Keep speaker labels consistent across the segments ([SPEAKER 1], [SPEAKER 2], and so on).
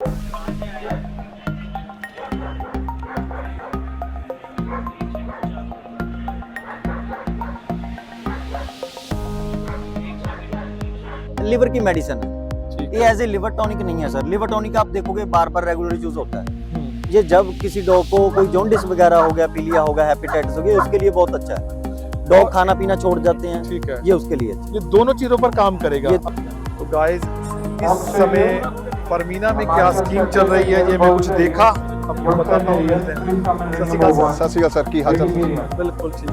[SPEAKER 1] Liver की medicine है ये, एज ए लिवर टॉनिक नहीं है सर। लिवर टॉनिक आप देखोगे बार बार रेगुलर यूज होता है। ये जब किसी डॉग को कोई जॉन्डिस वगैरह हो गया, पीलिया हो गया, हेपेटाइटिस हो गया, उसके लिए बहुत अच्छा है। डॉग खाना पीना छोड़ जाते हैं,
[SPEAKER 2] ठीक है,
[SPEAKER 1] ये उसके लिए
[SPEAKER 2] ये दोनों चीजों पर काम करेगा। तो गाइस इस समय परमीना में क्या स्कीम चल रही है ये मैं कुछ देखा, आपको बताता हूँ। सत श्री अकाल सर, की हाल चाल? बिल्कुल ठीक।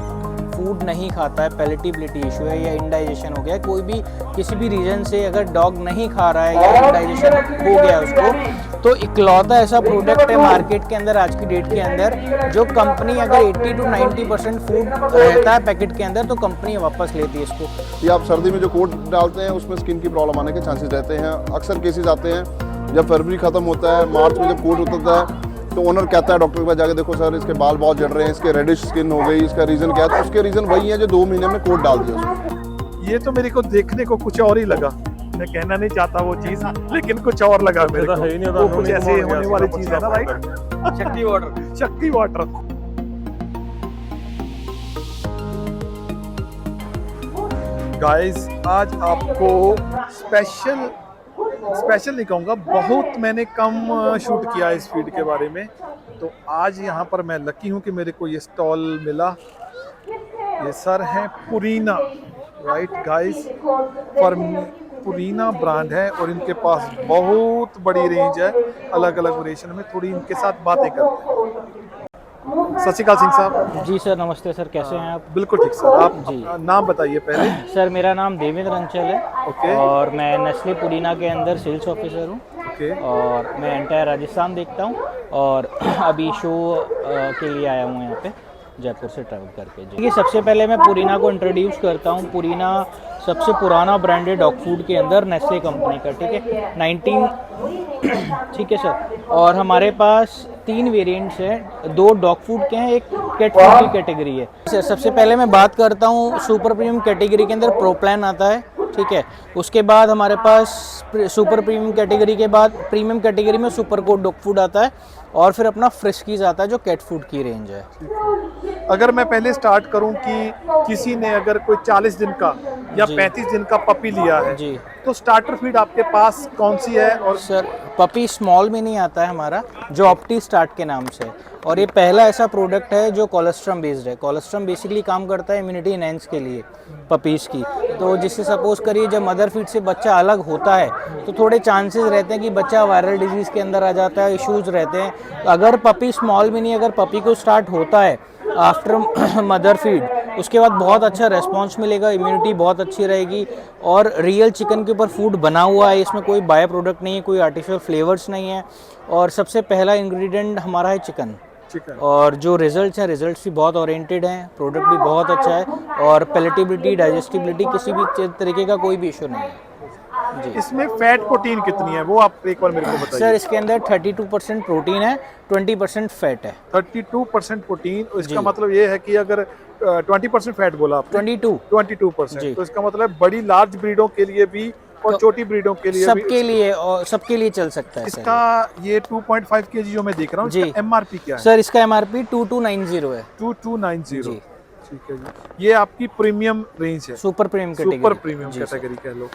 [SPEAKER 3] फूड नहीं खाता है, पैलेटेबिलिटी इशू है या इंडाइजेशन हो गया है, कोई भी किसी भी रीजन से अगर डॉग नहीं खा रहा है या इंडाइजेशन हो गया उसको, तो इकलौता ऐसा प्रोडक्ट है मार्केट के अंदर आज की डेट के अंदर जो कंपनी अगर 80 to 90% फूड रहता है पैकेट के अंदर तो कंपनी वापस लेती है इसको।
[SPEAKER 4] ये आप सर्दी में जो कोट डालते हैं उसमें स्किन की प्रॉब्लम आने के चांसेस रहते हैं। अक्सर केसेस आते हैं जब फरवरी खत्म होता है, मार्च में जब कोट उतरता है तो ओनर कहता है डॉक्टर के पास जाके, देखो सर इसके बाल बहुत झड़ रहे हैं, इसके रेडिश स्किन हो गई, इसका रीज़न क्या है? तो उसके रीज़न वही है जो 2 महीने में कोट डाल दिया उसको।
[SPEAKER 2] ये तो मेरे को देखने को कुछ और ही लगा, मैं कहना नहीं चाहता वो चीज, लेकिन कुछ और लगा मेरे को। वो कुछ ऐसे होने वाली चीज है ना, राइट?
[SPEAKER 1] शक्ति वाटर,
[SPEAKER 2] शक्ति वाटर। गाइस आज आपको स्पेशल नहीं कहूँगा, बहुत मैंने कम शूट किया इस फीड के बारे में, तो आज यहाँ पर मैं लकी हूँ कि मेरे को ये स्टॉल मिला। ये सर हैं पुरीना, राइट गाइस, पुरीना ब्रांड है और इनके पास बहुत बड़ी रेंज है अलग अलग वेरिएशन में। थोड़ी इनके साथ बातें करते हैं। सत श्री अकाल सिंह साहब।
[SPEAKER 3] जी सर, नमस्ते सर, कैसे हैं आप?
[SPEAKER 2] बिल्कुल ठीक सर, आप
[SPEAKER 3] जी
[SPEAKER 2] नाम बताइए पहले।
[SPEAKER 3] सर मेरा नाम देवेंद्र अंचल है।
[SPEAKER 2] ओके।
[SPEAKER 3] और मैं नेस्ले पुरीना के अंदर सेल्स ऑफिसर हूँ।
[SPEAKER 2] ओके।
[SPEAKER 3] और मैं एंटायर राजस्थान देखता हूँ और अभी शो के लिए आया हूँ यहाँ पे जयपुर से ट्रैवल करके। जी, देखिए सबसे पहले मैं पुरीना को इंट्रोड्यूस करता हूँ। पुरीना सबसे पुराना ब्रांड है डॉग फूड के अंदर, नेस्ले कंपनी का, ठीक है, 19 ठीक है सर। और हमारे पास 3 वेरिएंट्स हैं, 2 डॉग फूड के हैं, एक कैट फूड की कैटेगरी है। सर सबसे पहले मैं बात करता हूँ सुपर प्रीमियम कैटेगरी के अंदर प्रो प्लान आता है, ठीक है। उसके बाद हमारे पास सुपर प्रीमियम कैटेगरी के बाद प्रीमियम कैटेगरी में सुपर कोट डॉग फूड आता है और फिर अपना फ्रिस्कीज आता है जो कैट फूड की रेंज है।
[SPEAKER 2] अगर मैं पहले स्टार्ट करूं कि किसी ने अगर कोई 40 दिन का या 35 दिन का पपी लिया है
[SPEAKER 3] जी,
[SPEAKER 2] तो स्टार्टर फीड आपके पास कौन सी है? और
[SPEAKER 3] सर पपी स्मॉल में नहीं आता है हमारा, जो ऑप्टी स्टार्ट के नाम से, और ये पहला ऐसा प्रोडक्ट है जो कोलेस्ट्रम बेस्ड है। कोलेस्ट्रम बेसिकली काम करता है इम्यूनिटी एनहेंस के लिए पपीज़ की। तो जिससे सपोज करिए जब मदर फीड से बच्चा अलग होता है तो थोड़े चांसेस रहते हैं कि बच्चा वायरल डिजीज़ के अंदर आ जाता है, इश्यूज़ रहते हैं। अगर पपी स्मॉल में नहीं, अगर पपी को स्टार्ट होता है आफ्टर मदर फीड, उसके बाद बहुत अच्छा रेस्पॉन्स मिलेगा, इम्यूनिटी बहुत अच्छी रहेगी और रियल चिकन के ऊपर फूड बना हुआ है, इसमें कोई बाय प्रोडक्ट नहीं है, कोई आर्टिफिशियल फ्लेवर्स नहीं है। और सबसे पहला इंग्रेडिएंट हमारा है चिकन। और जो रिजल्ट्स हैं, रिजल्ट्स भी बहुत ओरिएंटेड हैं, प्रोडक्ट भी बहुत अच्छा है और पैलेटेबिलिटी, डाइजेस्टिबिलिटी किसी भी तरीके का कोई भी इशू नहीं है जी।
[SPEAKER 2] इसमें फैट प्रोटीन कितनी है वो आप एक बार मेरे को बताइए।
[SPEAKER 3] सर इसके अंदर 32% प्रोटीन है, 20% फैट है।
[SPEAKER 2] 32% प्रोटीन, इसका मतलब ये है कि अगर 20% फैट बोला आप, 22%, तो इसका मतलब बड़ी लार्ज ब्रीडों के लिए भी और
[SPEAKER 3] तो
[SPEAKER 2] छोटी ब्रीडों के लिए
[SPEAKER 3] सबके लिए, और सबके लिए चल सकता है।
[SPEAKER 2] इसका ये 2.5 kg जो मैं देख रहा हूँ, इसका MRP क्या है?
[SPEAKER 3] सर इसका MRP 2290 है।
[SPEAKER 2] 2290, ठीक है जी। ये आपकी प्रीमियम रेंज है,
[SPEAKER 3] super premium category,
[SPEAKER 2] super premium category कह लो।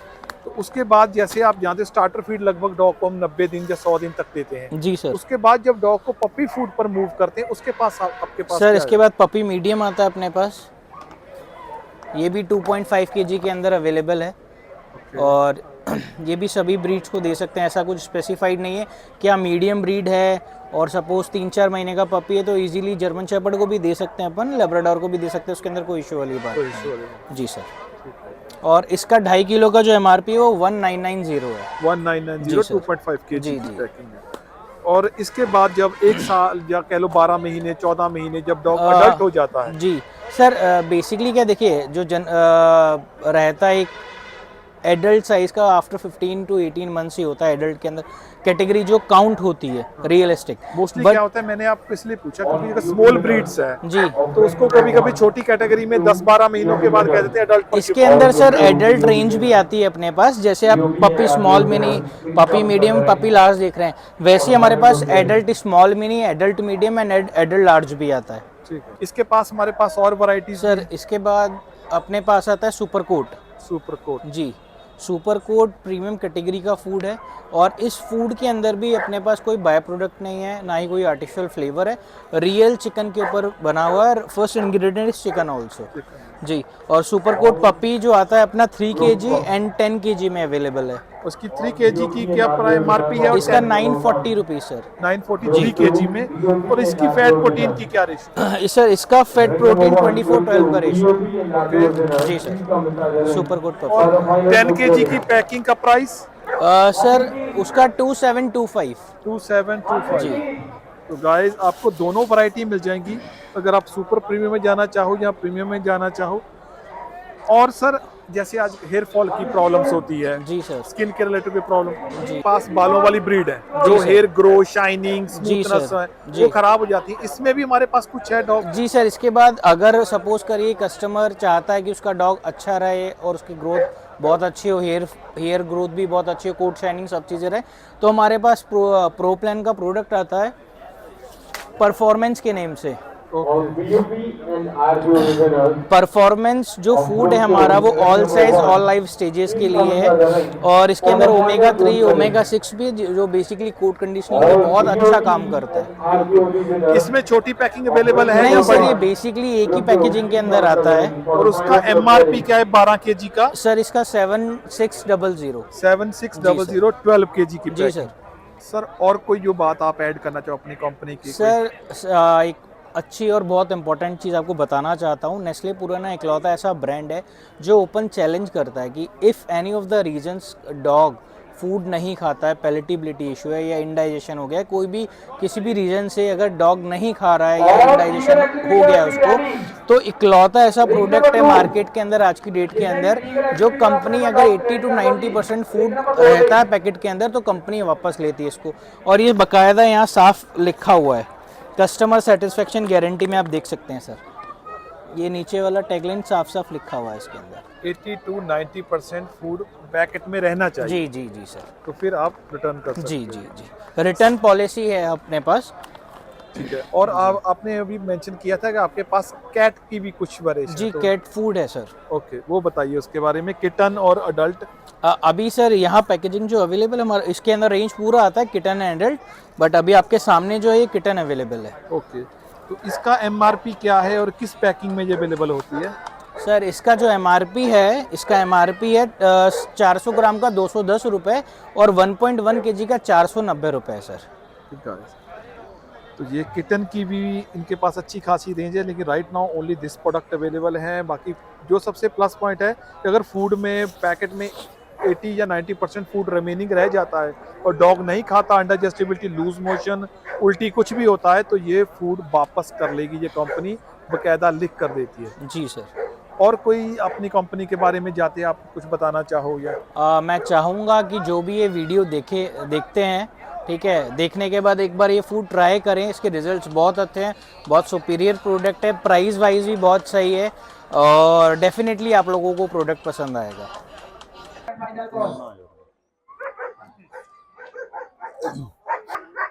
[SPEAKER 2] तो उसके बाद जैसे आप जानते, स्टार्टर फीड लगभग डॉग को हम 90 दिन या 100 दिन तक देते हैं
[SPEAKER 3] जी सर।
[SPEAKER 2] उसके बाद जब डॉग को पपी फूड पर मूव करते हैं उसके पास आपके पास
[SPEAKER 3] सर इसके बाद पपी मीडियम आता है अपने पास, ये भी 2.5 kg के अंदर अवेलेबल है। और ये भी सभी ब्रीड्स को दे सकते हैं, ऐसा कुछ स्पेसिफाइड नहीं है। क्या मीडियम ब्रीड है और सपोज 3-4 महीने का पपी है तो इजीली जर्मन शेपर्ड को भी दे सकते हैं अपन, लेब्राडोर को भी दे सकते हैं, उसके अंदर कोई इशू वाली बात नहीं। जी सर। और इसका 2.5 किलो का जो MRP है वो 1990 है।
[SPEAKER 2] 1990, 2.5 kg
[SPEAKER 3] जी
[SPEAKER 2] की पैकिंग है। और इसके बाद जब 1 साल या कह लो 12 महीने 14 महीने जब डॉग अडल्ट हो जाता है
[SPEAKER 3] जी सर, बेसिकली क्या देखिए जो रहता है एक एडल्ट साइज का आफ्टर 15 to 18 मंथ्स ही होता है एडल्ट के अंदर कैटेगरी जो काउंट होती है रियलिस्टिक।
[SPEAKER 2] मोस्टली क्या होता है, मैंने आपको इसलिए पूछा क्योंकि अगर स्मॉल ब्रीड्स है
[SPEAKER 3] जी,
[SPEAKER 2] तो उसको कभी कभी छोटी कैटेगरी में 10-12 महीनों के बाद कह देते हैं एडल्ट।
[SPEAKER 3] इसके अंदर सर एडल्ट रेंज भी आती है अपने पास, जैसे आप puppy small mini, puppy medium, puppy large देख रहे हैं, वैसे हमारे पास adult small mini, adult medium and adult large भी आता है।
[SPEAKER 2] ठीक है, इसके पास हमारे पास और वैरायटीज
[SPEAKER 3] सर इसके बाद अपने पास आता है सुपर कोट।
[SPEAKER 2] सुपर कोट
[SPEAKER 3] जी, सुपर कोट प्रीमियम कैटेगरी का फूड है और इस फूड के अंदर भी अपने पास कोई बाय प्रोडक्ट नहीं है, ना ही कोई आर्टिफिशियल फ्लेवर है, रियल चिकन के ऊपर बना हुआ है, first ingredient is chicken also जी। और सुपर कोट पपी जो आता है अपना 3 kg एंड 10 kg में अवेलेबल है।
[SPEAKER 2] उसकी 3 kg की क्या एमआरपी है?
[SPEAKER 3] इसका 940 रुपीज़ सर।
[SPEAKER 2] 940 3 kg में। और इसकी फैट प्रोटीन की क्या रेशियो?
[SPEAKER 3] सर इसका फैट प्रोटीन 24/12 का रेशियो जी sir, super coat puppy.
[SPEAKER 2] 10 kg की पैकिंग का प्राइस?
[SPEAKER 3] सर उसका 2725
[SPEAKER 2] 2725
[SPEAKER 3] जी।
[SPEAKER 2] तो गाइस आपको दोनों वैरायटी मिल जाएंगी अगर आप सुपर प्रीमियम में जाना चाहो या प्रीमियम में जाना चाहो। और सर जैसे आज हेयर फॉल की प्रॉब्लम्स होती है
[SPEAKER 3] जी सर,
[SPEAKER 2] स्किन के रिलेटेड प्रॉब्लम, पास बालों वाली ब्रीड है जो
[SPEAKER 3] सर।
[SPEAKER 2] हेयर ग्रो, शाइनिंग,
[SPEAKER 3] जी
[SPEAKER 2] स्मूथनेस
[SPEAKER 3] सर,
[SPEAKER 2] है
[SPEAKER 3] जी।
[SPEAKER 2] वो खराब हो जाती है, इसमें भी हमारे पास कुछ है डॉग?
[SPEAKER 3] जी सर। इसके बाद अगर सपोज करिए कस्टमर चाहता है कि उसका डॉग अच्छा रहे और उसकी ग्रोथ बहुत अच्छी हो, हेयर ग्रोथ भी बहुत अच्छी हो, कोट शाइनिंग सब चीज़ें रहे, तो हमारे पास प्रो प्लान का प्रोडक्ट आता है परफॉर्मेंस के नेम से। परफॉर्मेंस जो फूड है हमारा वो all size all life stages के लिए है और इसके अंदर ओमेगा 3 ओमेगा 6 भी जो बेसिकली कोट कंडीशनिंग में बहुत अच्छा काम करता है।
[SPEAKER 2] इसमें छोटी पैकिंग अवेलेबल है
[SPEAKER 3] नहीं
[SPEAKER 2] या
[SPEAKER 3] सर,
[SPEAKER 2] बड़ी?
[SPEAKER 3] ये बेसिकली एक ही पैकेजिंग के अंदर आता है।
[SPEAKER 2] और उसका एमआरपी क्या है 12 kg का?
[SPEAKER 3] सर इसका 7600
[SPEAKER 2] 7600 12 kg की
[SPEAKER 3] जी
[SPEAKER 2] पैकिंग। सर और कोई जो बात आप ऐड करना चाहो अपनी कंपनी की?
[SPEAKER 3] सर एक अच्छी और बहुत इंपॉर्टेंट चीज़ आपको बताना चाहता हूँ, नेस्ले पुराना इकलौता ऐसा ब्रांड है जो ओपन चैलेंज करता है कि if any of the reasons dog food नहीं खाता है, पैलेटिबिलिटी इशू है या इंडाइजेशन हो गया, कोई भी किसी भी रीज़न से अगर डॉग नहीं खा रहा है या इंडाइजेशन हो गया उसको, तो इकलौता ऐसा प्रोडक्ट है मार्केट के अंदर आज की डेट के अंदर जो कंपनी अगर 80 to 90% फूड रहता है पैकेट के अंदर तो कंपनी वापस लेती है इसको। और ये बाकायदा यहाँ साफ लिखा हुआ है, कस्टमर सेटिस्फेक्शन गारंटी में आप देख सकते हैं सर, ये नीचे वाला टैगलाइन साफ साफ लिखा हुआ है इसके अंदर।
[SPEAKER 2] 80 to 90% फूड पैकेट में रहना चाहिए।
[SPEAKER 3] जी जी जी सर।
[SPEAKER 2] तो फिर आप रिटर्न कर सकते
[SPEAKER 3] जी जी जी, रिटर्न पॉलिसी है अपने पास।
[SPEAKER 2] ठीक है। और आप आपने अभी मेंशन किया था कि आपके पास कैट की भी कुछ वेरिएशन?
[SPEAKER 3] जी कैट फूड है सर।
[SPEAKER 2] ओके, वो बताइए उसके बारे में, किटन और अडल्ट।
[SPEAKER 3] अभी सर यहाँ पैकेजिंग जो अवेलेबल है हमारा, इसके अंदर रेंज पूरा आता है किटन एंड एडल्ट, बट अभी आपके सामने जो है ये किटन अवेलेबल है।
[SPEAKER 2] ओके, तो इसका एमआरपी क्या है और किस पैकिंग में ये अवेलेबल होती है?
[SPEAKER 3] सर इसका जो एमआरपी है, इसका एमआरपी है 400 ग्राम का 210 रुपये और 1.1 kg का 490 रुपये है सर।
[SPEAKER 2] ठीक है। तो ये किटन की भी इनके पास अच्छी खासी रेंज है, लेकिन right now only this product available है। बाकी जो सबसे प्लस पॉइंट है कि अगर फूड में पैकेट में 80 या 90% फूड रिमेनिंग रह जाता है और डॉग नहीं खाता, अनडाइजेस्टिबिलिटी, लूज मोशन, उल्टी कुछ भी होता है, तो ये फूड वापस कर लेगी ये कंपनी, बकायदा लिख कर देती है।
[SPEAKER 3] जी सर।
[SPEAKER 2] और कोई अपनी कंपनी के बारे में जाते आप कुछ बताना चाहो या?
[SPEAKER 3] मैं चाहूँगा कि जो भी ये वीडियो देखते हैं, ठीक है, देखने के बाद एक बार ये फूड ट्राई करें, इसके रिजल्ट्स बहुत अच्छे हैं, बहुत सुपीरियर प्रोडक्ट है, प्राइस वाइज भी बहुत सही है और डेफिनेटली आप लोगों को प्रोडक्ट पसंद आएगा।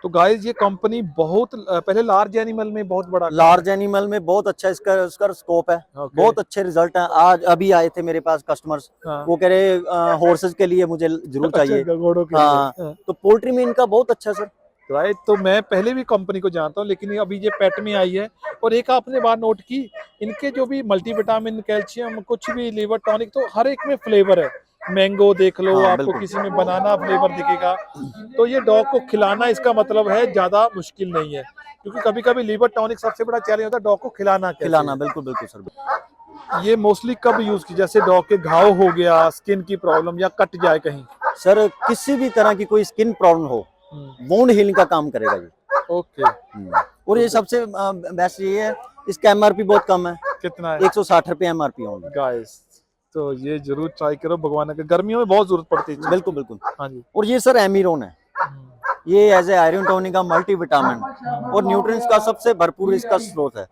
[SPEAKER 2] तो गाइस ये कंपनी बहुत पहले लार्ज एनिमल में बहुत बड़ा,
[SPEAKER 1] लार्ज एनिमल में बहुत अच्छा इसका स्कोप है।
[SPEAKER 2] Okay.
[SPEAKER 1] बहुत अच्छे रिजल्ट हैं। आज अभी आए थे मेरे पास कस्टमर्स,
[SPEAKER 2] हाँ।
[SPEAKER 1] वो कह रहे हॉर्सेज के लिए मुझे जरूर चाहिए।
[SPEAKER 2] अच्छा, घोड़ों के लिए।
[SPEAKER 1] हाँ, तो पोल्ट्री में इनका बहुत अच्छा सर।
[SPEAKER 2] राइट। तो मैं पहले भी कंपनी को जानता हूँ, लेकिन अभी ये पेट में आई है। और एक आपने बात नोट की, इनके जो भी मल्टीविटामिन, कैल्शियम, कुछ भी लीवर टॉनिक, तो हर एक में फ्लेवर है। मैंगो देख लो,
[SPEAKER 1] हाँ,
[SPEAKER 2] आपको
[SPEAKER 1] बिल्कुल।
[SPEAKER 2] किसी में बनाना फ्लेवर दिखेगा। तो ये डॉग को खिलाना, इसका मतलब है ज्यादा मुश्किल नहीं है, क्योंकि कभी कभी लीवर टॉनिक सबसे बड़ा चैलेंज होता है डॉग को खिलाना।
[SPEAKER 1] बिल्कुल बिल्कुल सर।
[SPEAKER 2] ये मोस्टली कब यूज की, जैसे डॉग के घाव हो गया, स्किन की प्रॉब्लम या कट जाए कहीं?
[SPEAKER 1] सर किसी भी तरह की कोई स्किन प्रॉब्लम हो, वुंड हीलिंग का काम करेगा ये।
[SPEAKER 2] ओके।
[SPEAKER 1] और ये सबसे बेस्ट ये है, इसका एमआरपी बहुत कम है,
[SPEAKER 2] कितना है?
[SPEAKER 1] 160 रुपये एमआरपी होंगे।
[SPEAKER 2] गाइस तो ये जरूर ट्राई करो, भगवान के गर्मियों में बहुत जरूरत पड़ती है।
[SPEAKER 1] बिल्कुल बिल्कुल।
[SPEAKER 2] हाँ जी।
[SPEAKER 1] और ये सर एमिरोन है, ये एज ए आयरन टॉनिक का मल्टी विटामिन और न्यूट्रिएंट्स का सबसे भरपूर इसका स्रोत है,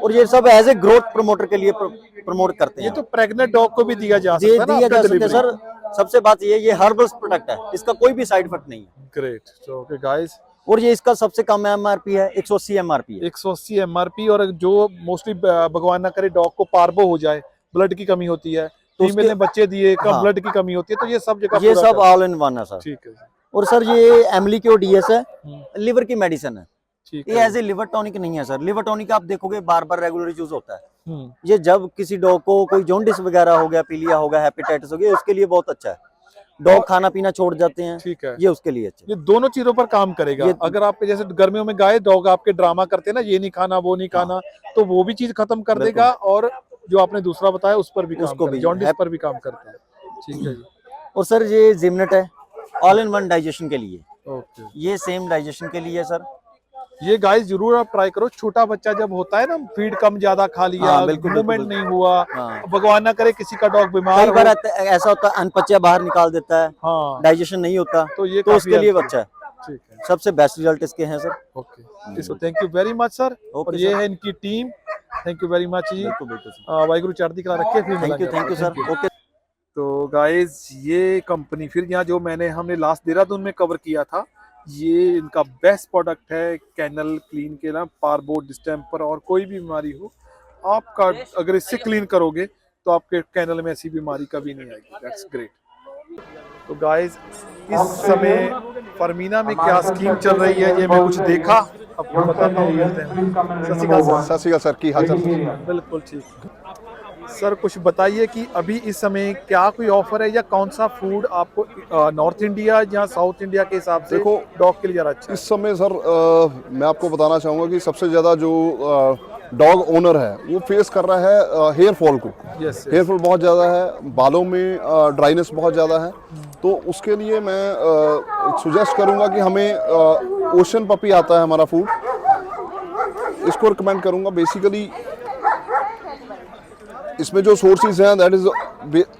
[SPEAKER 1] और ये सब एज ए ग्रोथ प्रमोटर के लिए प्रमोट करते हैं।
[SPEAKER 2] ये तो प्रेग्नेंट डॉग को भी दिया जा सकता है ना?
[SPEAKER 1] दिया जा सकता है सर। सबसे बात ये हर्बल प्रोडक्ट है, इसका कोई भी साइड इफेक्ट नहीं है।
[SPEAKER 2] ग्रेट। तो ओके गाइस,
[SPEAKER 1] और ये इसका सबसे कम एमआरपी है, 180 एमआरपी है।
[SPEAKER 2] 180 एमआरपी। और जो मोस्टली भगवान ना करे डॉग को पार्बो हो जाए, ब्लड की कमी होती है,
[SPEAKER 1] तो
[SPEAKER 2] फीमेल ने बच्चे दिए, कम
[SPEAKER 1] हाँ।
[SPEAKER 2] ब्लड की कमी होती है, तो ये सब जगह
[SPEAKER 1] ये
[SPEAKER 2] पूरा
[SPEAKER 1] सब
[SPEAKER 2] कर-
[SPEAKER 1] ऑल इन वन है सर।
[SPEAKER 2] ठीक है।
[SPEAKER 1] और सर ये एमलीक्यो डीएस है, लिवर की मेडिसिन है।
[SPEAKER 2] ठीक
[SPEAKER 1] ये
[SPEAKER 2] है।
[SPEAKER 1] एज ए लिवर टॉनिक नहीं है सर। लिवर टॉनिक आप देखोगे बार बार रेगुलर यूज होता है।
[SPEAKER 2] हम्म,
[SPEAKER 1] ये जब किसी डॉग को कोई जॉन्डिस वगैरह हो गया, पीलिया हो गया, हेपेटाइटिस हो गया, उसके लिए बहुत अच्छा है। डॉग खाना पीना छोड़ जाते हैं,
[SPEAKER 2] ठीक है।
[SPEAKER 1] ये उसके लिए अच्छा है।
[SPEAKER 2] ये दोनों चीजों पर काम करेगा।
[SPEAKER 1] ये-
[SPEAKER 2] अगर आपके जैसे गर्मियों में गाय डॉग आपके ड्रामा करते हैं ना, ये नहीं खाना वो नहीं खाना, तो वो भी चीज खत्म कर
[SPEAKER 1] बिल्कुल।
[SPEAKER 2] देगा। और जो आपने दूसरा बताया उस पर भी काम
[SPEAKER 1] उसको
[SPEAKER 2] करेगा,
[SPEAKER 1] भी।
[SPEAKER 2] जॉन्डिस पर भी काम करता है। ठीक है जी।
[SPEAKER 1] और सर ये जिमनेट है, ऑल इन वन डाइजेशन के लिए।
[SPEAKER 2] ओके।
[SPEAKER 1] ये सेम डाइजेशन के लिए है सर।
[SPEAKER 2] ये गाइस जरूर आप ट्राई करो। छोटा बच्चा जब होता है ना, फीड कम ज्यादा खा लिया,
[SPEAKER 1] हाँ, बिल्कुल,
[SPEAKER 2] मूवमेंट
[SPEAKER 1] बिल्कुल,
[SPEAKER 2] नहीं हुआ,
[SPEAKER 1] हाँ।
[SPEAKER 2] भगवान ना करे किसी का डॉग बीमार
[SPEAKER 1] कई बार
[SPEAKER 2] हो,
[SPEAKER 1] ऐसा होता है अनपचा बाहर निकाल देता है,
[SPEAKER 2] हाँ,
[SPEAKER 1] डाइजेशन नहीं होता,
[SPEAKER 2] तो ये
[SPEAKER 1] तो
[SPEAKER 2] काफी
[SPEAKER 1] उसके लिए
[SPEAKER 2] helpful
[SPEAKER 1] अच्छा है।
[SPEAKER 2] ठीक है।
[SPEAKER 1] सबसे बेस्ट रिजल्ट इसके हैं सर।
[SPEAKER 2] Okay, so thank you very much sir. और ये
[SPEAKER 1] सर।
[SPEAKER 2] है इनकी टीम। थैंक यू वेरी मच जी।
[SPEAKER 1] बिल्कुल बिल्कुल सर।
[SPEAKER 2] वाहिगुरु चढ़ती कला रखे। फिर
[SPEAKER 1] थैंक यू सर। ओके।
[SPEAKER 2] तो गाइस ये कंपनी फिर यहाँ जो हमने लास्ट देहरादून में कवर किया था, ये इनका बेस्ट प्रोडक्ट है कैनल क्लीन के ना, पार्बो, डिस्टेम्पर और कोई भी बीमारी हो आपका, अगर इससे क्लीन करोगे तो आपके कैनल में ऐसी बीमारी कभी नहीं आएगी। That's great. तो गाइस इस समय फरमीना में क्या स्कीम चल रही है, ये मैं कुछ देखा, आपको बताता हूँ। मिलते हैं। सत श्री अकाल सर।
[SPEAKER 4] सत श्री अकाल सर, की हाल चाल?
[SPEAKER 2] बिल्कुल ठीक। सर कुछ बताइए कि अभी इस समय क्या कोई ऑफर है, या कौन सा फूड आपको नॉर्थ इंडिया या साउथ इंडिया के हिसाब से
[SPEAKER 4] देखो,
[SPEAKER 2] डॉग के लिए ज़्यादा अच्छा है?
[SPEAKER 4] इस समय सर मैं आपको बताना चाहूँगा कि सबसे ज़्यादा जो डॉग ओनर है वो फेस कर रहा है हेयर फॉल को।
[SPEAKER 2] Yes,
[SPEAKER 4] हेयर फॉल बहुत ज़्यादा है, बालों में ड्राइनेस बहुत ज़्यादा है। तो उसके लिए मैं सुजेस्ट करूँगा कि हमें ओशन पपी आता है हमारा फूड, इसको रिकमेंड करूँगा। बेसिकली इसमें जो सोर्सेज हैं that is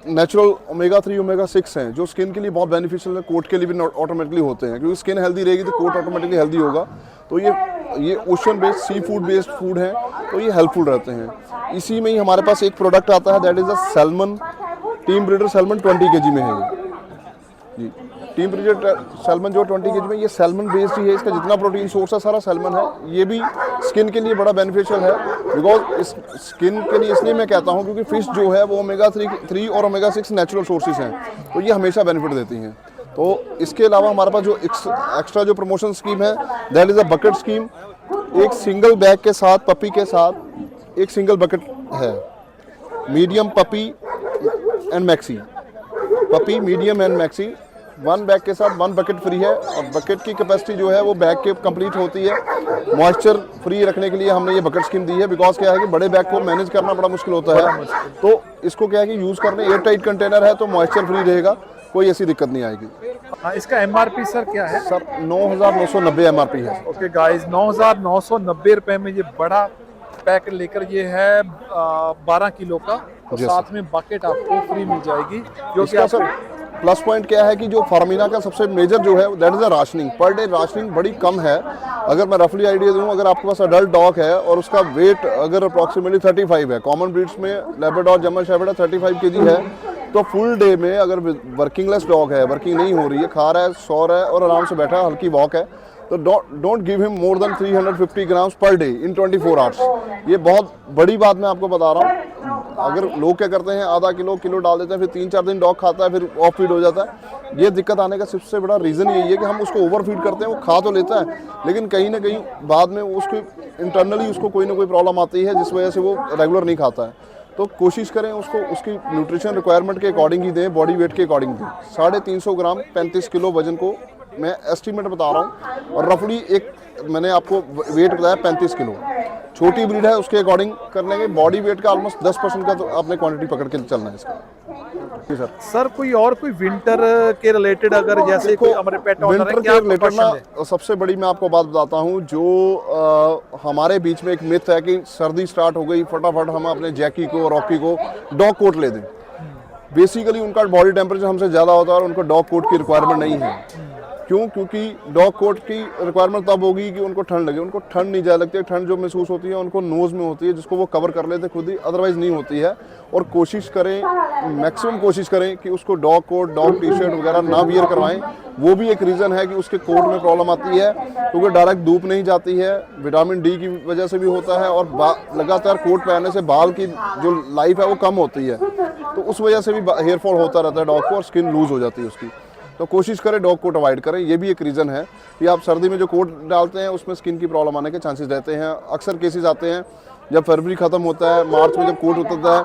[SPEAKER 4] natural omega 3 omega 6 हैं, जो स्किन के लिए बहुत बेनिफिशियल है, कोट के लिए भी ऑटोमेटिकली होते हैं, क्योंकि स्किन हेल्दी रहेगी तो कोट ऑटोमेटिकली हेल्दी होगा। तो ये ocean based sea food based food है, तो ये हेल्पफुल रहते हैं। इसी में ही हमारे पास एक प्रोडक्ट आता है that is a salmon, team breeder salmon 20 kg में है जी। टीम ब्रीडर सैल्मन जो 20 kg में, ये सैल्मन बेस्ड ही है, इसका जितना प्रोटीन सोर्स है सारा सैल्मन है। ये भी स्किन के लिए बड़ा बेनिफिशियल है, बिकॉज इस स्किन के लिए इसलिए मैं कहता हूँ क्योंकि फिश जो है वो ओमेगा 3 और ओमेगा 6 नेचुरल सोर्सेज हैं, तो ये हमेशा बेनिफिट देती हैं। तो इसके अलावा हमारे पास जो एक्स्ट्रा जो प्रमोशन स्कीम है that is a bucket scheme. एक सिंगल बैग के साथ, पपी के साथ एक सिंगल बकेट है, medium puppy and maxi, puppy medium and maxi, 1 bag के साथ 1 बकेट फ्री है। और बकेट की कैपेसिटी जो है वो बैग के कंप्लीट होती है। मॉइस्चर फ्री रखने के लिए हमने ये बकेट स्कीम दी है, बिकॉज क्या है कि बड़े बैग को मैनेज करना बड़ा मुश्किल होता है। तो इसको क्या है कि यूज़ करने, एयर टाइट कंटेनर है तो मॉइस्चर फ्री रहेगा, कोई ऐसी दिक्कत नहीं आएगी।
[SPEAKER 2] हाँ, इसका MRP सर क्या है?
[SPEAKER 4] सर 9,990 MRP है।
[SPEAKER 2] ओके गाइस, 9,990 रुपए में ये बड़ा पैक लेकर ये है 12 किलो का, और
[SPEAKER 4] जी
[SPEAKER 2] साथ में बकेट आपको फ्री मिल जाएगी। जो कि
[SPEAKER 4] इसका सर प्लस पॉइंट क्या है कि जो फॉर्मिना का सबसे मेजर जो है that is a rationing, per day rationing बड़ी कम है। अगर मैं रफली आइडिया दूं, अगर आपके पास अडल्ट डॉग है और उसका वेट अगर अप्रॉक्सीमेटली 35 है, कॉमन ब्रीड्स में लेब्राडोर, जर्मन शेफर्ड 35 kg है, तो फुल डे में अगर वर्किंगलेस डॉग है, वर्किंग नहीं हो रही है, खा रहा है, सो रहा है और आराम से बैठा है, हल्की वॉक है, तो don't give him more than 350 grams per day in 24 hours. ये बहुत बड़ी बात मैं आपको बता रहा हूँ। अगर लोग क्या करते हैं, आधा किलो डाल देते हैं, फिर 3-4 दिन डॉग खाता है, फिर ऑफ फीड हो जाता है। ये दिक्कत आने का सबसे बड़ा रीज़न यही है कि हम उसको ओवर फीड करते हैं। वो खा तो लेता है, लेकिन कहीं ना कहीं बाद में उसको इंटरनली उसको कोई ना कोई प्रॉब्लम आती है, जिस वजह से वो रेगुलर नहीं खाता है। तो कोशिश करें उसको उसकी न्यूट्रिशन रिक्वायरमेंट के अकॉर्डिंग ही दें, बॉडी वेट के अकॉर्डिंग दें। 350 ग्राम 35 किलो वजन को मैं एस्टीमेट बता रहा हूँ, और रफली एक मैंने आपको वेट बताया 35 किलो। छोटी ब्रीड है उसके अकॉर्डिंग करने के, बॉडी वेट का ऑलमोस्ट 10% का तो आपने क्वांटिटी पकड़ के चलना है इसका। जी सर।
[SPEAKER 2] सर कोई विंटर के रिलेटेड, अगर जैसे कोई हमारे पेट ओनर
[SPEAKER 4] विंटर
[SPEAKER 2] है,
[SPEAKER 4] के
[SPEAKER 2] क्या
[SPEAKER 4] रिलेटेड
[SPEAKER 2] precaution है?
[SPEAKER 4] ना सबसे बड़ी मैं आपको बात बताता हूँ, जो हमारे बीच में एक मिथ है कि सर्दी स्टार्ट हो गई फटाफट हम अपने जैकी को, रॉकी को डॉग कोट ले दें। बेसिकली उनका बॉडी टेम्परेचर हमसे ज़्यादा होता है और उनको डॉग कोट की रिक्वायरमेंट नहीं है। क्यों? क्योंकि डॉग कोट की रिक्वायरमेंट तब होगी कि उनको ठंड लगे। उनको ठंड नहीं ज़्यादा लगती है, ठंड जो महसूस होती है उनको नोज़ में होती है, जिसको वो कवर कर लेते खुद ही, अदरवाइज़ नहीं होती है। और कोशिश करें, मैक्सिमम कोशिश करें कि उसको dog coat, dog T shirt वगैरह ना वियर करवाएं। वो भी एक रीज़न है कि उसके कोट में प्रॉब्लम आती है, क्योंकि डायरेक्ट धूप नहीं जाती है, विटामिन डी की वजह से भी होता है, और लगातार कोट पहनने से बाल की जो लाइफ है वो कम होती है, तो उस वजह से भी हेयर फॉल होता रहता है डॉग को और स्किन लूज हो जाती है उसकी। तो कोशिश करें डॉग कोट अवॉइड करें। ये भी एक रीज़न है कि आप सर्दी में जो कोट डालते हैं उसमें स्किन की प्रॉब्लम आने के चांसेस रहते हैं। अक्सर केसेस आते हैं जब फरवरी ख़त्म होता है, मार्च में जब कोट उतरता है,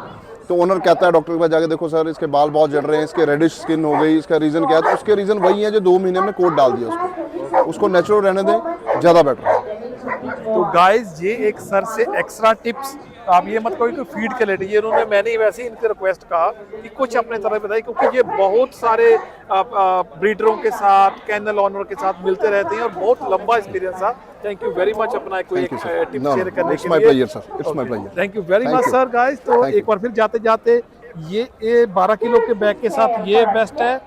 [SPEAKER 4] तो ओनर कहता है डॉक्टर के पास जाके, देखो सर इसके बाल बहुत झड़ रहे हैं, इसके रेडिश स्किन हो गई, इसका रीज़न क्या है? तो उसके रीज़न वही है जो 2 महीने में कोट डाल दिया उसको नेचुरल रहने दें, ज़्यादा बेटर है।
[SPEAKER 2] तो गाइस ये एक सर से एक्स्ट्रा टिप्स, आप ये मत कहो कि फीड के रिलेटेड, ये उन्होंने, मैंने ही वैसे ही इनसे रिक्वेस्ट कहा कि कुछ अपने तरह बताइए, क्योंकि ये बहुत सारे ब्रीडरों के साथ, कैनल ऑनर के साथ मिलते रहते हैं और बहुत लंबा एक्सपीरियंस था। थैंक यू वेरी मच अपना कोई एक टिप शेयर करने के लिए।
[SPEAKER 4] It's my pleasure sir, it's my pleasure.
[SPEAKER 2] Thank you very much sir. Guys तो एक बार फिर जाते जाते ये 12 किलो के बैग के साथ ये बेस्ट है,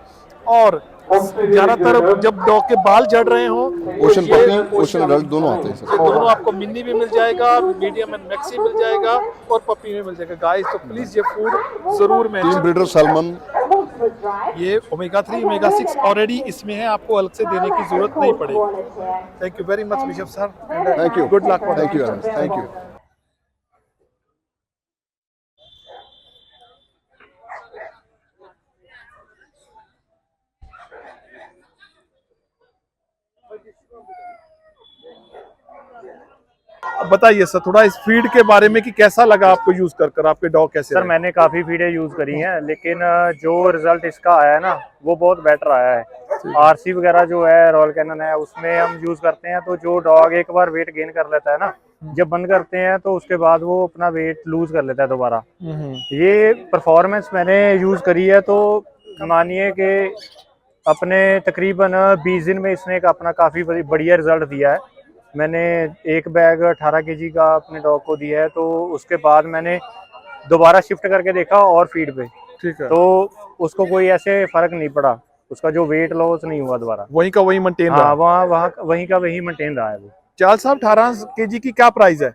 [SPEAKER 2] और ज्यादातर जब डॉग के बाल झड़ रहे हो,
[SPEAKER 4] ओशन पपी, ओशन अडल्ट दोनों आते हैं सर।
[SPEAKER 2] ये दोनों आपको मिनी भी मिल जाएगा, मीडियम एंड मैक्सी मिल जाएगा और पपी में मिल जाएगा। गाइस तो प्लीज ये फूड जरूर
[SPEAKER 4] तीन
[SPEAKER 2] मेंशन।
[SPEAKER 4] ब्रीडर सैल्मन,
[SPEAKER 2] ये ओमेगा 3 ओमेगा 6 ऑलरेडी इसमें है, आपको अलग से देने की जरूरत नहीं पड़ेगी। Thank you very much bishop sir,
[SPEAKER 4] thank you,
[SPEAKER 2] good luck,
[SPEAKER 4] thank you, thank you.
[SPEAKER 2] बताइए सर थोड़ा इस फीड के बारे में कि कैसा लगा आपको यूज कर आपके डॉग कैसे
[SPEAKER 5] सर
[SPEAKER 2] रहे?
[SPEAKER 5] मैंने काफ़ी फीडें यूज़ करी हैं, लेकिन जो रिजल्ट इसका आया है ना वो बहुत बेटर आया है। आरसी वगैरह जो है, रॉयल कैनन है, उसमें हम यूज़ करते हैं तो जो डॉग एक बार वेट गेन कर लेता है ना, जब बंद करते हैं तो उसके बाद वो अपना वेट लूज कर लेता है दोबारा। ये परफॉर्मेंस मैंने यूज़ करी है, तो मानिए कि अपने तकरीबन 20 दिन में इसने एक अपना काफ़ी बढ़िया रिजल्ट दिया है। मैंने एक बैग 18 केजी का अपने डॉग को दिया है, तो उसके बाद मैंने दोबारा शिफ्ट करके देखा और फीड पे,
[SPEAKER 2] ठीक है,
[SPEAKER 5] तो उसको कोई ऐसे फर्क नहीं पड़ा, उसका जो वेट लॉस नहीं हुआ दोबारा,
[SPEAKER 2] वहीं का वहीं मेंटेन
[SPEAKER 5] हाँ
[SPEAKER 2] रहा।
[SPEAKER 5] वहीं का वहीं मेंटेन रहा है वो।
[SPEAKER 2] चाल साहब 18 केजी की क्या प्राइस है?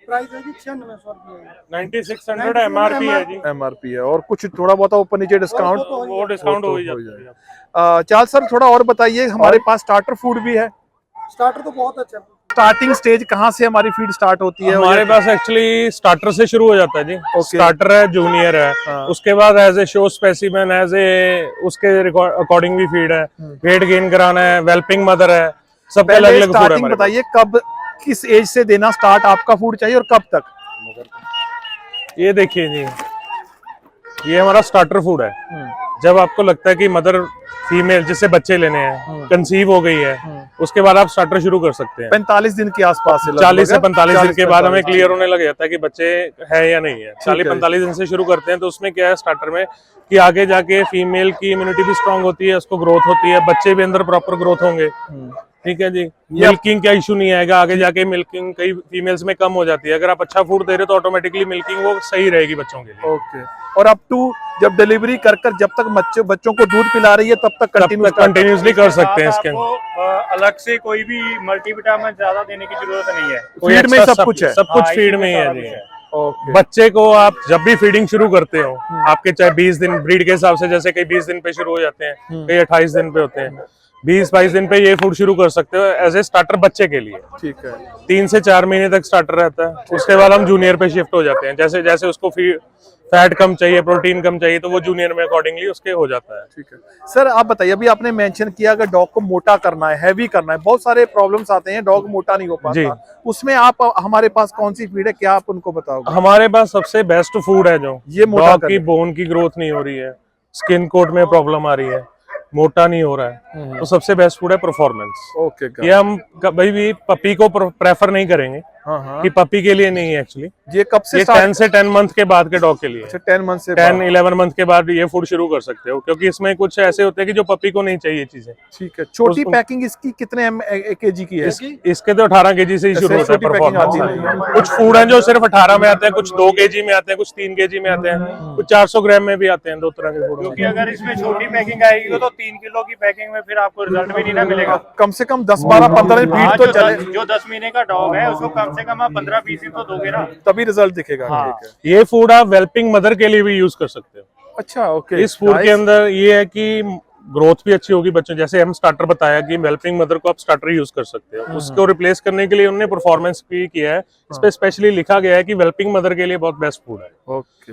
[SPEAKER 6] प्राइस है जी 9600 रुपये।
[SPEAKER 7] 9600 एमआरपी है जी।
[SPEAKER 2] एमआरपी है, और कुछ थोड़ा बहुत ऊपर नीचे डिस्काउंट
[SPEAKER 7] वो डिस्काउंट हो ही जाता है।
[SPEAKER 2] चाल सर थोड़ा और बताइए, हमारे पास स्टार्टर फूड भी है।
[SPEAKER 6] स्टार्टर तो बहुत अच्छा है।
[SPEAKER 2] स्टार्टिंग स्टेज कहाँ से हमारी फीड स्टार्ट होती है?
[SPEAKER 7] हमारे पास एक्चुअली स्टार्टर से शुरू हो जाता है जी। स्टार्टर है, जूनियर है,
[SPEAKER 2] हाँ।
[SPEAKER 7] उसके बाद as a show specimen, as a उसके अकॉर्डिंग भी फीड है, वेट गेन कराना है, वेल्पिंग मदर है, सबके अलग अलग फूड है
[SPEAKER 2] स्टार्टिंग
[SPEAKER 7] हमारे पास।
[SPEAKER 2] बताइए कब, किस एज से देना स्टार्ट आपका फूड चाहिए और कब तक?
[SPEAKER 7] ये देखिए जी, ये हमारा स्टार्टर फूड है। जब आपको लगता है कि मदर फीमेल जिससे बच्चे लेने हैं, कंसीव हो गई है, उसके बाद आप स्टार्टर शुरू कर सकते हैं।
[SPEAKER 2] 45 दिन के आसपास से,
[SPEAKER 7] 40 से 45 दिन के बाद हमें
[SPEAKER 2] 45
[SPEAKER 7] क्लियर होने लग जाता है कि बच्चे है या नहीं है। 40-45 दिन से शुरू करते हैं, तो उसमें क्या है स्टार्टर में कि आगे जाके फीमेल की इम्यूनिटी भी स्ट्रांग होती है, उसको ग्रोथ होती है, बच्चे भी अंदर प्रॉपर ग्रोथ होंगे। ठीक है जी, मिल्किंग का इशू नहीं आएगा, आगे जाके मिल्किंग कई फीमेल्स में कम हो जाती है। अगर आप अच्छा फूड दे रहे हो तो ऑटोमेटिकली मिल्किंग वो सही रहेगी बच्चों के लिए।
[SPEAKER 2] ओके, और अप टू जब डिलीवरी कर जब तक बच्चों को दूध पिला रही है तब तक
[SPEAKER 7] कंटिन्यूसली कर सकते हैं इसके
[SPEAKER 5] आपको अलग से कोई भी मल्टीविटामिन ज्यादा देने की जरूरत नहीं है।
[SPEAKER 7] कोई
[SPEAKER 2] फीड में
[SPEAKER 7] extra
[SPEAKER 2] सब कुछ है।
[SPEAKER 7] सब कुछ
[SPEAKER 5] हाँ,
[SPEAKER 7] फीड
[SPEAKER 5] इसी
[SPEAKER 7] में ही है
[SPEAKER 5] सारा
[SPEAKER 7] जी।
[SPEAKER 5] कुछ है।
[SPEAKER 2] ओके,
[SPEAKER 7] बच्चे को आप जब भी फीडिंग शुरू करते हो, आपके चाहे 20 दिन ब्रीड के हिसाब से, जैसे कई 20 दिन पे शुरू हो जाते हैं, कई 28 दिन पे होते हैं, 20-22 दिन पे ये फूड शुरू कर सकते हो एज ए स्टार्टर बच्चे के लिए।
[SPEAKER 2] ठीक है,
[SPEAKER 7] 3 से 4 महीने तक स्टार्टर रहता है, उसके बाद हम जूनियर पे शिफ्ट हो जाते हैं। जैसे जैसे उसको फैट कम चाहिए, प्रोटीन कम चाहिए, तो वो जूनियर में अकॉर्डिंगली उसके हो जाता है।
[SPEAKER 2] ठीक है सर, आप बताइए, अभी आपने मेंशन किया अगर डॉग को मोटा करना है, हैवी करना है, बहुत सारे प्रॉब्लम्स आते हैं, डॉग मोटा नहीं हो
[SPEAKER 7] जी।
[SPEAKER 2] पाता, उसमें आप हमारे पास कौन सी फीड है, क्या आप उनको बताओगे?
[SPEAKER 7] हमारे पास सबसे बेस्ट फूड है जो
[SPEAKER 2] ये मोटा
[SPEAKER 7] डॉग की
[SPEAKER 2] करे।
[SPEAKER 7] बोन की ग्रोथ नहीं हो रही है, स्किन कोट में प्रॉब्लम आ रही है, मोटा नहीं हो रहा है, तो सबसे बेस्ट फूड है परफॉर्मेंस।
[SPEAKER 2] ओके
[SPEAKER 7] ये हम कभी भी पपी को प्रेफर नहीं करेंगे
[SPEAKER 2] हाँ
[SPEAKER 7] कि पपी के लिए नहीं है एक्चुअली।
[SPEAKER 2] ये कब से
[SPEAKER 7] ये 10 से 10 मंथ के बाद के डॉग के लिए।
[SPEAKER 2] अच्छा 10 मंथ से
[SPEAKER 7] 10-11 मंथ के बाद ये फूड शुरू कर सकते हो, क्योंकि इसमें कुछ ऐसे होते हैं कि जो पपी को नहीं चाहिए चीजें।
[SPEAKER 2] ठीक है। छोटी
[SPEAKER 7] उसको-
[SPEAKER 2] पैकिंग इसकी कितने केजी की है?
[SPEAKER 7] इसके तो 18 केजी से ही शुरू होता है
[SPEAKER 2] छोटी पैकिंग आती
[SPEAKER 7] परफॉर्मेंस। कुछ फूड है जो सिर्फ 18 में आते हैं, कुछ 2 केजी में आते हैं, कुछ 3 केजी में आते हैं, कुछ 400 ग्राम में भी आते हैं। 2 तरह के फूड
[SPEAKER 5] क्योंकि अगर इसमें छोटी पैकिंग आएगी तो 3 किलो की पैकिंग में फिर आपको रिजल्ट भी नहीं ना मिलेगा।
[SPEAKER 2] कम से कम 10-12-15
[SPEAKER 5] हाँ,
[SPEAKER 2] फीट तो चले,
[SPEAKER 5] जो 10 महीने का डॉग है उसको कम से कम आप 15-20 दिन तो दोगे ना,
[SPEAKER 2] तभी रिजल्ट दिखेगा।
[SPEAKER 5] हाँ।
[SPEAKER 2] ठीक है।
[SPEAKER 7] ये फूड आप वेल्पिंग मदर के लिए भी यूज कर सकते हो।
[SPEAKER 2] अच्छा ओके।
[SPEAKER 7] इस फूड के अंदर ये है कि ग्रोथ भी अच्छी होगी बच्चों, जैसे हम स्टार्टर बताया कि वेल्पिंग मदर को आप स्टार्टर यूज कर सकते हो, उसको रिप्लेस करने के लिए उन्होंने परफॉर्मेंस भी किया है। इस पे स्पेशली लिखा गया है कि वेल्पिंग मदर के लिए बहुत बेस्ट फूड है।
[SPEAKER 2] ओके।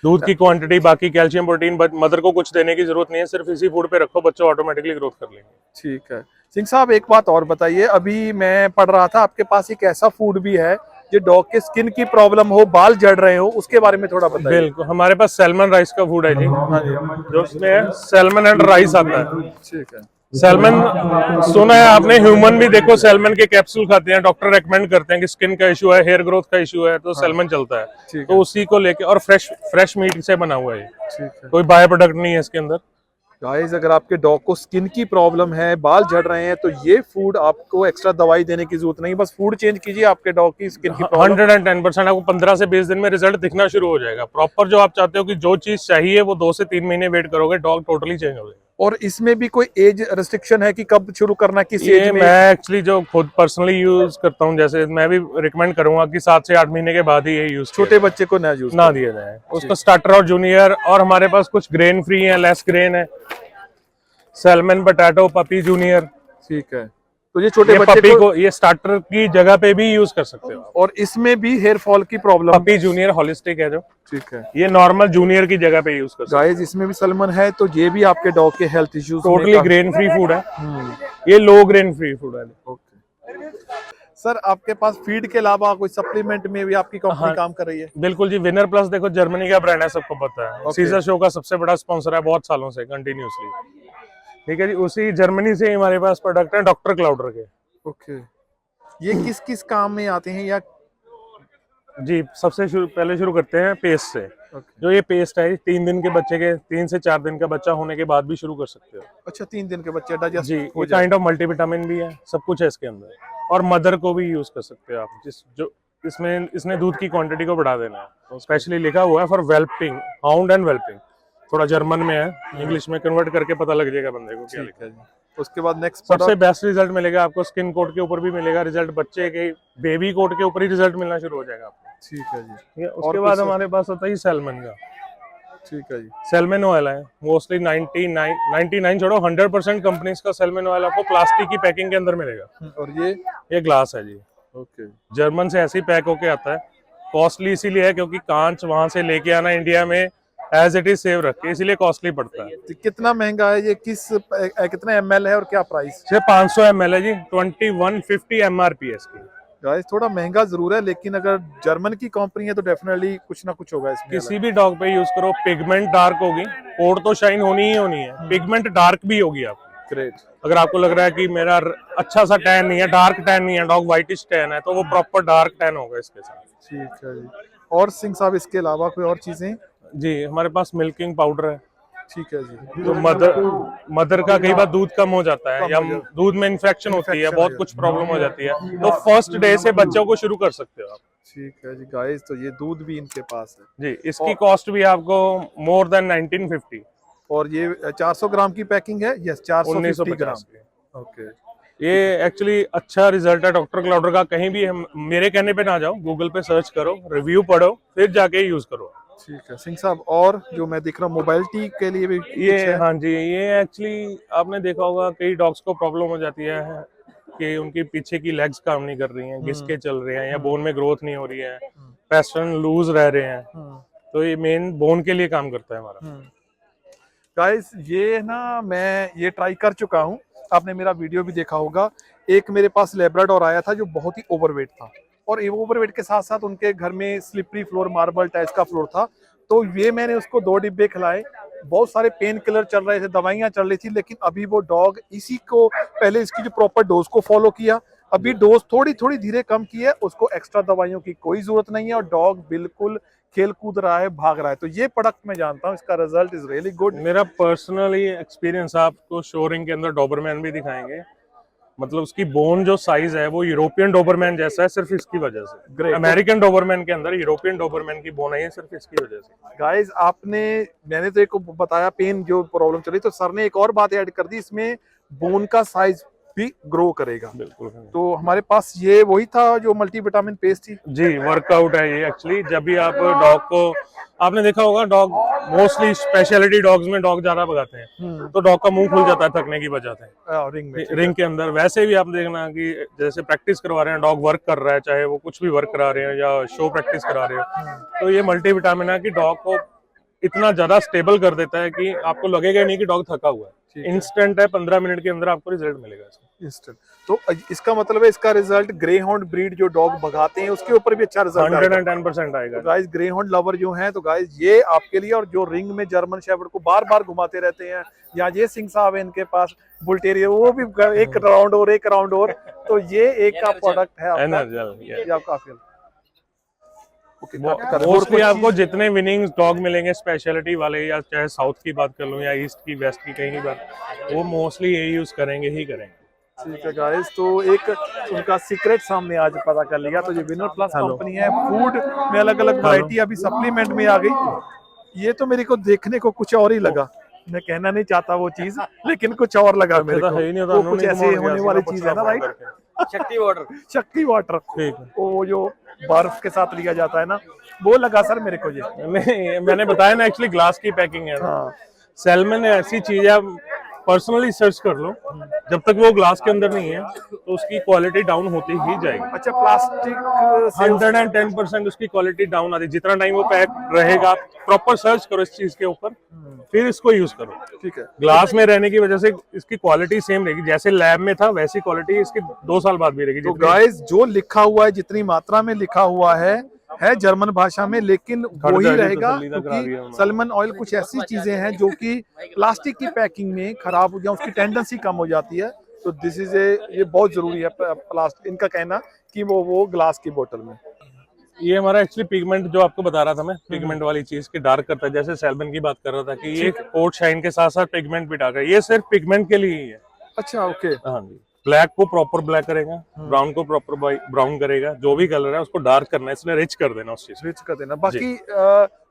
[SPEAKER 7] दूध की क्वांटिटी, बाकी कैल्शियम, प्रोटीन, मदर को कुछ देने की जरूरत नहीं है, सिर्फ इसी फूड पे रखो, बच्चे ऑटोमेटिकली ग्रोथ कर लेंगे।
[SPEAKER 2] ठीक है। सिंह साहब एक बात और बताइए, अभी मैं पढ़ रहा था आपके पास एक ऐसा फूड भी है जो डॉग के स्किन की प्रॉब्लम हो, बाल झड़ रहे हो, उसके बारे में थोड़ा बताइए।
[SPEAKER 7] बिल्कुल, हमारे पास सैल्मन राइस का फूड है जी,
[SPEAKER 2] हाँ जी।
[SPEAKER 7] जो उसमें सैल्मन एंड राइस आता है।
[SPEAKER 2] ठीक है।
[SPEAKER 7] सैल्मन सुना है आपने, ह्यूमन भी देखो सैल्मन के कैप्सूल खाते हैं, डॉक्टर रेकमेंड करते हैं कि स्किन का इशू है, हेयर ग्रोथ का इशू है, तो सैल्मन चलता है।
[SPEAKER 2] ठीक
[SPEAKER 7] तो उसी को लेके, और फ्रेश मीट से बना हुआ है,
[SPEAKER 2] ठीक है।
[SPEAKER 7] कोई बायो प्रोडक्ट नहीं है इसके अंदर।
[SPEAKER 2] गाइस अगर आपके डॉग को स्किन की प्रॉब्लम है, बाल झड़ रहे हैं, तो ये फूड आपको एक्स्ट्रा दवाई देने की जरूरत नहीं, बस फूड चेंज कीजिए, आपके डॉग की स्किन की प्रॉब्लम
[SPEAKER 7] 110% आपको 15 से 20 दिन में रिजल्ट दिखना शुरू हो जाएगा। प्रॉपर जो आप चाहते हो कि जो चीज चाहिए वो 2 से 3 महीने वेट करोगे, डॉग टोटली चेंज हो जाएगा।
[SPEAKER 2] और इसमें भी कोई एज रेस्ट्रिक्शन है कि कब शुरू करना, किस
[SPEAKER 7] ये
[SPEAKER 2] एज में?
[SPEAKER 7] मैं एक्चुअली जो खुद पर्सनली यूज करता हूँ, जैसे मैं भी रिकमेंड करूंगा कि 7 से 8 महीने के बाद ही ये यूज
[SPEAKER 2] छोटे बच्चे को ना यूज
[SPEAKER 7] ना दिया जाए। उसका स्टार्टर और जूनियर, और हमारे पास कुछ ग्रेन फ्री है, लेस ग्रेन है, सैल्मन, पोटैटो, पपी जूनियर।
[SPEAKER 2] ठीक है। तो ये छोटे
[SPEAKER 7] ये
[SPEAKER 2] बच्चे
[SPEAKER 7] पपी को ये स्टार्टर की जगह पे भी यूज कर सकते हो।
[SPEAKER 2] और इसमें भी हेयर फॉल की प्रॉब्लम?
[SPEAKER 7] पपी जूनियर हॉलिस्टिक है जो,
[SPEAKER 2] ठीक है।
[SPEAKER 7] ये नॉर्मल जूनियर की जगह पे यूज कर सकते
[SPEAKER 2] गाइस इसमें भी सलमन है, तो ये भी आपके डॉग के हेल्थ इश्यूज
[SPEAKER 7] हो। टोटली ग्रेन फ्री फूड है, ये लो ग्रेन फ्री फूड है।
[SPEAKER 2] सर आपके पास फीड के अलावा कोई सप्लीमेंट में भी आपकी कंपनी काम कर रही है?
[SPEAKER 7] बिल्कुल जी, विनर प्लस देखो जर्मनी का ब्रांड है, सबको पता है। सीजर शो का सबसे बड़ा स्पॉन्सर है बहुत सालों से कंटिन्यूअसली। ठीक है जी, उसी जर्मनी से हमारे पास प्रोडक्ट है डॉक्टर क्लाउडर के।
[SPEAKER 2] ओके। ये किस किस काम में आते हैं, या
[SPEAKER 7] जी सबसे पहले शुरू करते हैं पेस्ट से। जो ये पेस्ट है 3 दिन के बच्चे के, 3 से 4 दिन का बच्चा होने के बाद भी शुरू कर सकते हो।
[SPEAKER 2] अच्छा 3 दिन के बच्चे डाइजेस्ट
[SPEAKER 7] जी,
[SPEAKER 2] हो
[SPEAKER 7] ये
[SPEAKER 2] जाए?
[SPEAKER 7] काइंड ऑफ मल्टीविटामिन भी है, सब कुछ है इसके अंदर। और मदर को भी यूज कर सकते हो आप, जो इसने दूध की क्वांटिटी को बढ़ा देना है। स्पेशली लिखा हुआ है फॉर वेल्पिंग, हाउंड एंड वेल्पिंग, थोड़ा जर्मन में है, इंग्लिश में कन्वर्ट करके पता लग जाएगा बंदे को क्या लिखा है।
[SPEAKER 2] उसके बाद नेक्स्ट
[SPEAKER 7] सबसे बेस्ट रिजल्ट मिलेगा आपको स्किन कोट के ऊपर भी मिलेगा रिजल्ट, बच्चे के बेबी कोट के ऊपर ही रिजल्ट मिलना शुरू हो जाएगा आपको।
[SPEAKER 2] ठीक है जी।
[SPEAKER 7] ठीक है, उसके बाद हमारे पास होता है सैल्मन का।
[SPEAKER 2] ठीक है जी।
[SPEAKER 7] सैल्मन ऑयल है मोस्टली 99 छोड़ो 100% कंपनीज का सैल्मन ऑयल आपको प्लास्टिक की पैकिंग के अंदर मिलेगा।
[SPEAKER 2] और
[SPEAKER 7] ये ग्लास है जी,
[SPEAKER 2] ओके,
[SPEAKER 7] जर्मन से ऐसे ही पैक होके आता है। कॉस्टली इसीलिए है क्योंकि कांच वहां से लेके आना इंडिया में एज इट इज सेव रख के, इसीलिए कॉस्टली पड़ता है।
[SPEAKER 2] तो कितना महंगा है ये, कितना ml है और क्या प्राइस?
[SPEAKER 7] ये 500 ml है जी, 2150 MRP है इसकी।
[SPEAKER 2] गाइस थोड़ा महंगा जरूर है, लेकिन अगर जर्मन की कंपनी है तो डेफिनेटली कुछ ना कुछ होगा इसमें।
[SPEAKER 7] किसी भी डॉग पे यूज करो, पिगमेंट डार्क होगी, कोट तो शाइन होनी ही होनी है, पिगमेंट डार्क भी होगी आपकी।
[SPEAKER 2] ग्रेट।
[SPEAKER 7] अगर आपको लग रहा है कि मेरा अच्छा सा टैन नहीं है, डार्क टैन नहीं है, डॉग व्हाइटिश टैन है, तो वो प्रॉपर डार्क टैन होगा इसके साथ।
[SPEAKER 2] ठीक है जी। और सिंह साहब इसके अलावा कोई और चीजें?
[SPEAKER 7] जी हमारे पास मिल्किंग पाउडर है।
[SPEAKER 2] ठीक है जी।
[SPEAKER 7] जो मदर का कई बार दूध कम हो जाता है या दूध में इन्फेक्शन होती है, बहुत कुछ प्रॉब्लम हो जाती है, तो फर्स्ट डे से बच्चों को शुरू कर सकते हो आप।
[SPEAKER 2] ठीक है जी। गाइस तो ये दूध भी इनके पास है
[SPEAKER 7] जी, इसकी कॉस्ट भी आपको मोर देन 1950।
[SPEAKER 2] और ये 400 ग्राम की पैकिंग है? यस 450 ग्राम।
[SPEAKER 7] 1950 की।
[SPEAKER 2] ओके।
[SPEAKER 7] ये एक्चुअली अच्छा रिजल्ट है डॉक्टर क्लाउडर का। कहीं भी मेरे कहने पे ना जाओ, गूगल पे सर्च करो, रिव्यू पढ़ो, फिर जाके यूज करो।
[SPEAKER 2] ठीक है सिंह साहब। और जो मैं देख रहा हूँ मोबाइलिटी के लिए भी
[SPEAKER 7] ये
[SPEAKER 2] कुछ है?
[SPEAKER 7] हाँ जी, ये एक्चुअली आपने देखा होगा कई डॉग्स को प्रॉब्लम हो जाती है कि उनकी पीछे की लेग्स काम नहीं कर रही हैं, घिसके चल रहे हैं, या बोन में ग्रोथ नहीं हो रही है, पेस्टर्न लूज रह रहे हैं, तो ये मेन बोन के लिए काम करता है हमारा।
[SPEAKER 2] गाइस ये ना मैं ये ट्राई कर चुका हूँ, आपने मेरा वीडियो भी देखा होगा। एक मेरे पास लैब्राडोर आया था जो बहुत ही ओवरवेट था, और ओवरवेट के साथ साथ उनके घर में स्लिपरी फ्लोर, मार्बल टाइल्स का फ्लोर था, तो ये मैंने उसको 2 डिब्बे खिलाए। बहुत सारे पेन किलर चल रहे थे, दवाइयां चल रही थी, लेकिन अभी वो डॉग इसी को पहले इसकी जो प्रॉपर डोज को फॉलो किया, अभी डोज थोड़ी थोड़ी धीरे कम की है, उसको एक्स्ट्रा दवाइयों की कोई जरूरत नहीं है और डॉग बिल्कुल खेल कूद रहा है, भाग रहा है। तो ये प्रोडक्ट मैं जानता हूँ, इसका रिजल्ट इज रियली गुड।
[SPEAKER 7] मेरा पर्सनली एक्सपीरियंस आपको शोरिंग के अंदर डॉबरमैन भी दिखाएंगे, मतलब उसकी बोन जो साइज है वो यूरोपियन डॉबरमैन जैसा है, सिर्फ इसकी वजह से।
[SPEAKER 2] Great.
[SPEAKER 7] अमेरिकन डॉबरमैन के अंदर यूरोपियन डॉबरमैन की बोन है सिर्फ इसकी वजह से।
[SPEAKER 2] गाइस मैंने तो एक बताया पेन जो प्रॉब्लम चल रही, तो सर ने एक और बात ऐड कर दी, इसमें बोन का साइज भी ग्रो करेगा।
[SPEAKER 7] बिल्कुल।
[SPEAKER 2] तो हमारे पास ये वही था जो मल्टीविटामिन पेस्ट थी।
[SPEAKER 7] जी, वर्कआउट है ये एक्चुअली। जब भी आप डॉग को, आपने देखा होगा डॉग मोस्टली स्पेशलिटी डॉग्स में डॉग ज्यादा भगाते हैं तो डॉग का मुंह खुल जाता है थकने की वजह से रिंग के अंदर। वैसे भी आप देखना कि जैसे प्रैक्टिस करवा रहे हैं, डॉग वर्क कर रहा है, चाहे वो कुछ भी वर्क करा रहे हैं या शो प्रैक्टिस करा रहे हैं, तो ये मल्टीविटामिन है कि डॉग को इतना ज्यादा स्टेबल कर देता है कि आपको लगेगा नहीं कि डॉग थका हुआ है। इंस्टेंट है, 15 मिनट के अंदर आपको रिजल्ट मिलेगा
[SPEAKER 2] इंस्टेंट। तो इसका मतलब है इसका रिजल्ट ग्रे हाउंड ब्रीड जो डॉग भगाते हैं उसके ऊपर भी अच्छा रिजल्ट
[SPEAKER 7] 110% आएगा।
[SPEAKER 2] तो गाइस ग्रे हाउंड लवर जो हैं, तो गाइस ये आपके लिए, और जो रिंग में जर्मन शेफर्ड को बार बार घुमाते रहते हैं, या ये सिंह साहब है इनके पास बुल टेरियर, वो भी एक राउंड और, तो ये एक का प्रोडक्ट है आपका।
[SPEAKER 7] मोस्टली आपको जितने विनिंग डॉग मिलेंगे स्पेशलिटी वाले, या चाहे साउथ की बात कर लूं या ईस्ट की, वेस्ट की, कहीं की बात, वो मोस्टली ये यूज करेंगे ही करेंगे।
[SPEAKER 2] ठीक है गाइस, तो एक उनका सीक्रेट सामने आज पता कर लिया। तो ये विनर प्लस कंपनी है, फूड में अलग अलग वैरायटी, अभी सप्लीमेंट में आ गई। ये तो मेरे को देखने को कुछ और ही लगा, मैं कहना नहीं चाहता वो चीज, लेकिन कुछ और लगा मेरे को। वो कुछ ऐसे होने वाली चीज है ना, राइट? शक्ति वाटर, वो जो बर्फ के साथ लिया जाता है ना, वो लगा सर मेरे को। ये
[SPEAKER 7] मैंने बताया ना, एक्चुअली ग्लास की पैकिंग है। सैल्मन ऐसी चीज है, पर्सनली सर्च कर लो, जब तक वो ग्लास के अंदर नहीं है तो उसकी क्वालिटी डाउन होती ही जाएगी।
[SPEAKER 2] अच्छा, प्लास्टिक
[SPEAKER 7] 110% उसकी क्वालिटी डाउन आती है। जितना टाइम वो पैक रहेगा, प्रॉपर सर्च करो इस चीज के ऊपर, फिर इसको यूज करो।
[SPEAKER 2] ठीक है,
[SPEAKER 7] ग्लास में रहने की वजह से इसकी क्वालिटी सेम रहेगी, जैसे लैब में था वैसी क्वालिटी इसकी 2 साल बाद भी रहेगी।
[SPEAKER 2] तो गाइस जो लिखा हुआ है, जितनी मात्रा में लिखा हुआ है जर्मन भाषा में, लेकिन वही रहेगा, क्योंकि सलमन ऑयल कुछ ऐसी चीजें हैं जो कि प्लास्टिक की पैकिंग में खराब हो जाए, उसकी टेंडेंसी कम हो जाती है। तो दिस इज ये बहुत जरूरी है प्लास्टिक, इनका कहना कि वो ग्लास की बोतल में।
[SPEAKER 7] ये हमारा एक्चुअली पिगमेंट जो आपको बता रहा था मैं, पिगमेंट वाली चीज की डार्क करता है, जैसे सैल्मन की बात कर रहा था कि ये कोट शाइन के साथ साथ पिगमेंट भी डार्क है, ये सिर्फ पिगमेंट के लिए ही है।
[SPEAKER 2] अच्छा, ओके।
[SPEAKER 7] हाँ जी, ब्लैक को प्रॉपर ब्लैक करेगा, ब्राउन को प्रॉपर ब्राउन करेगा, जो भी कलर है उसको डार्क करना है, इसलिए रिच कर देना, उस चीज
[SPEAKER 2] रिच कर देना। बाकी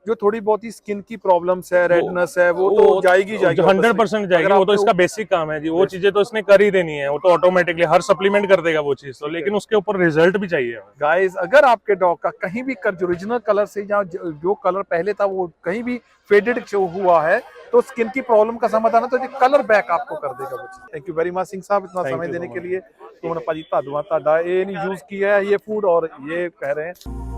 [SPEAKER 2] जो थोड़ी बहुत ही स्किन की प्रॉब्लम्स है, रेडनेस है, वो तो जाएगी
[SPEAKER 7] 100% जाएगी। वो तो इसका बेसिक काम है जी, वो चीजें तो इसने कर ही देनी है, वो तो ऑटोमेटिकली हर सप्लीमेंट कर देगा वो चीज तो, लेकिन उसके ऊपर रिजल्ट भी चाहिए।
[SPEAKER 2] गाइस अगर आपके डॉग का कहीं भी ओरिजिनल कलर से, या जो कलर पहले था वो कहीं भी फेडेड हुआ है, तो स्किन की प्रॉब्लम का समाधान है, तो कलर बैक आपको कर देगा। Thank you very much Singh साहब, इतना समय देने के लिए। तो भाजी धन्यवाद, ये नहीं यूज किया है ये फूड और ये कह रहे हैं